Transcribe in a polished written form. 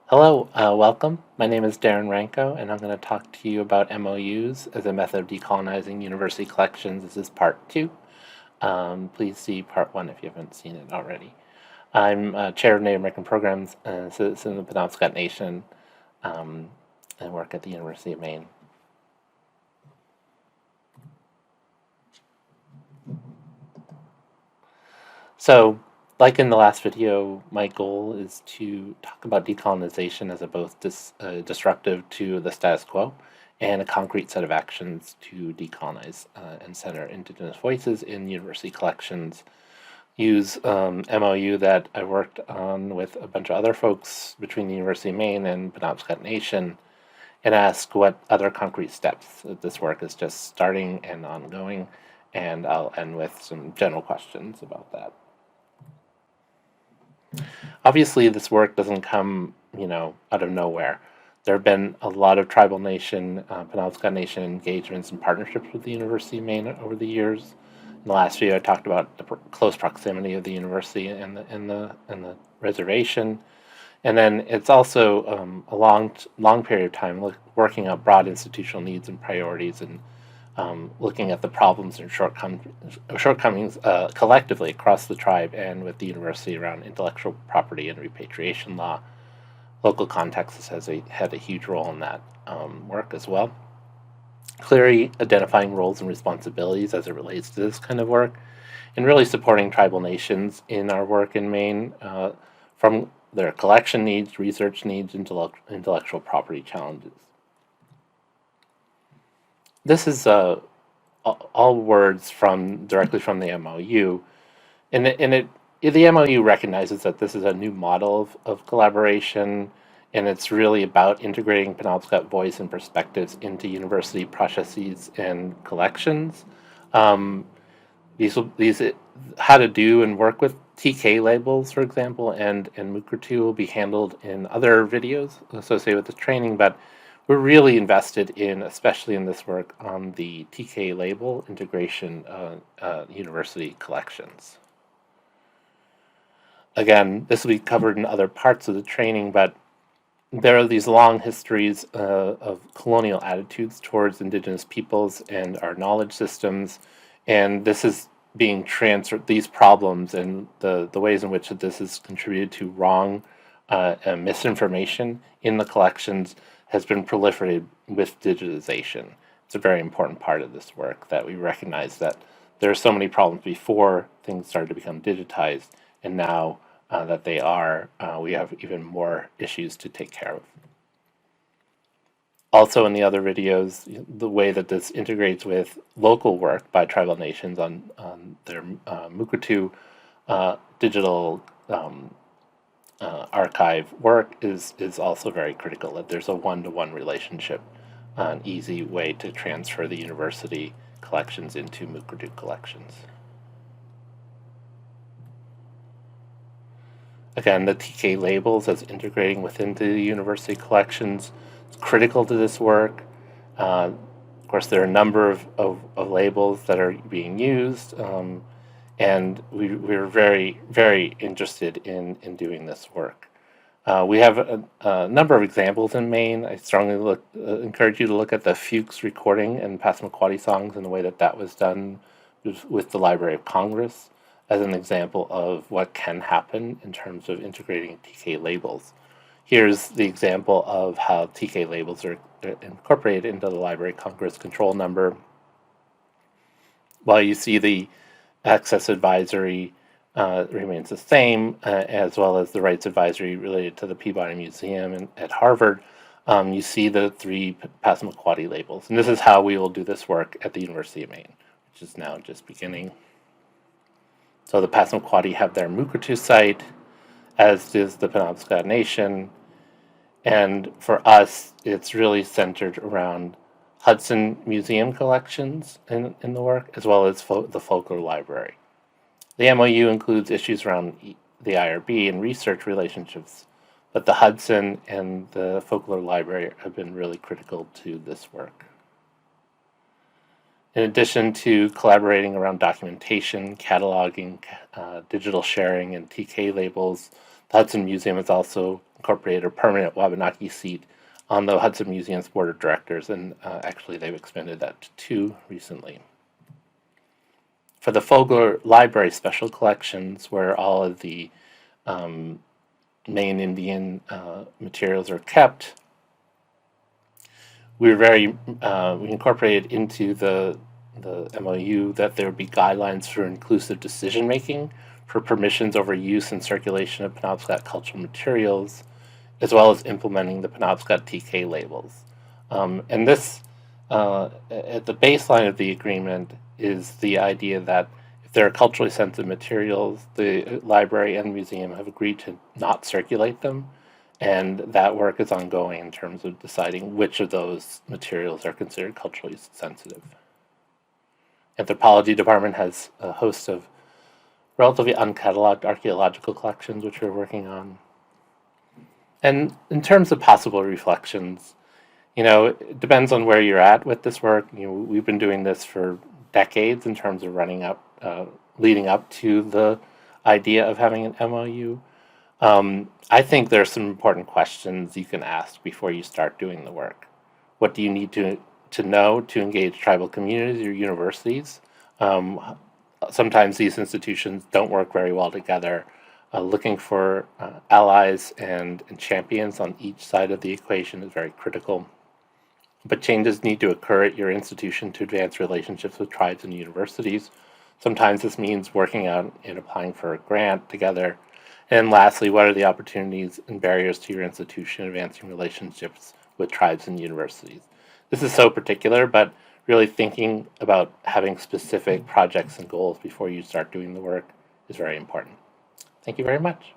Hello, welcome. My name is Darren Ranco, and I'm going to talk to you about MOUs as a method of decolonizing university collections. This is part two. Please see part one if you haven't seen it already. I'm chair of Native American Programs and citizen of the Penobscot Nation, um, and work at the University of Maine. So, like in the last video, my goal is to talk about decolonization as a both disruptive to the status quo and a concrete set of actions to decolonize and center Indigenous voices in university collections. Use MOU that I worked on with a bunch of other folks between the University of Maine and Penobscot Nation, and ask what other concrete steps. This work is just starting and ongoing, and I'll end with some general questions about that. Obviously, this work doesn't come, out of nowhere. There have been a lot of tribal nation, Penobscot Nation engagements and partnerships with the University of Maine over the years. In the last video, I talked about the close proximity of the university and the reservation, and then it's also a long period of time working on broad institutional needs and priorities and looking at the problems and shortcomings collectively across the tribe and with the university around intellectual property and repatriation law. Local context had a huge role in that work as well. Clearly identifying roles and responsibilities as it relates to this kind of work, and really supporting tribal nations in our work in Maine from their collection needs, research needs, intellectual property challenges. This is all words directly from the MOU, and the MOU recognizes that this is a new model of collaboration, and it's really about integrating Penobscot voice and perspectives into university processes and collections. Um, these how to do and work with TK labels, for example, and Mukurtu will be handled in other videos associated with this training, but we're really invested in, especially in this work, on the TK label integration university collections. Again, this will be covered in other parts of the training, but there are these long histories of colonial attitudes towards Indigenous peoples and our knowledge systems, and this is being transferred, these problems and the ways in which this has contributed to wrong misinformation in the collections has been proliferated with digitization. It's a very important part of this work that we recognize that there are so many problems before things started to become digitized, and now that they are, we have even more issues to take care of. Also, in the other videos, the way that this integrates with local work by tribal nations on their Mukurtu digital archive work is also very critical, that there's a one-to-one relationship, an easy way to transfer the university collections into Mukurtu collections. Again, the TK labels as integrating within the university collections is critical to this work. Of course, there are a number of labels that are being used, and we're very, very interested in doing this work. We have a number of examples in Maine. I strongly encourage you to look at the Fuchs recording and Passamaquoddy songs and the way that was done with the Library of Congress as an example of what can happen in terms of integrating TK labels. Here's the example of how TK labels are incorporated into the Library of Congress control number. While you see the access advisory remains the same, as well as the rights advisory related to the Peabody Museum at Harvard, you see the three Passamaquoddy labels. And this is how we will do this work at the University of Maine, which is now just beginning. So the Passamaquoddy have their Mukurtu site, as does the Penobscot Nation. And for us, it's really centered around Hudson Museum collections in the work, as well as the Folklore Library. The MOU includes issues around the IRB and research relationships, but the Hudson and the Folklore Library have been really critical to this work. In addition to collaborating around documentation, cataloging, digital sharing, and TK labels, The Hudson Museum has also incorporated a permanent Wabanaki seat on the Hudson Museum's board of directors, and actually they've expanded that to 2 recently. For the Fogler Library Special Collections, where all of the main Indian materials are kept, we incorporated into the MOU that there would be guidelines for inclusive decision making for permissions over use and circulation of Penobscot cultural materials, as well as implementing the Penobscot TK labels. And this, at the baseline of the agreement, is the idea that if there are culturally sensitive materials, the library and museum have agreed to not circulate them, and that work is ongoing in terms of deciding which of those materials are considered culturally sensitive. Anthropology department has a host of relatively uncatalogued archaeological collections which we're working on. And in terms of possible reflections, it depends on where you're at with this work. We've been doing this for decades in terms of leading up to the idea of having an MOU. I think there are some important questions you can ask before you start doing the work. What do you need to know to engage tribal communities or universities? Sometimes these institutions don't work very well together. Looking for allies and champions on each side of the equation is very critical. But changes need to occur at your institution to advance relationships with tribes and universities. Sometimes this means working out and applying for a grant together. And lastly, what are the opportunities and barriers to your institution advancing relationships with tribes and universities? This is so particular, but really thinking about having specific projects and goals before you start doing the work is very important. Thank you very much.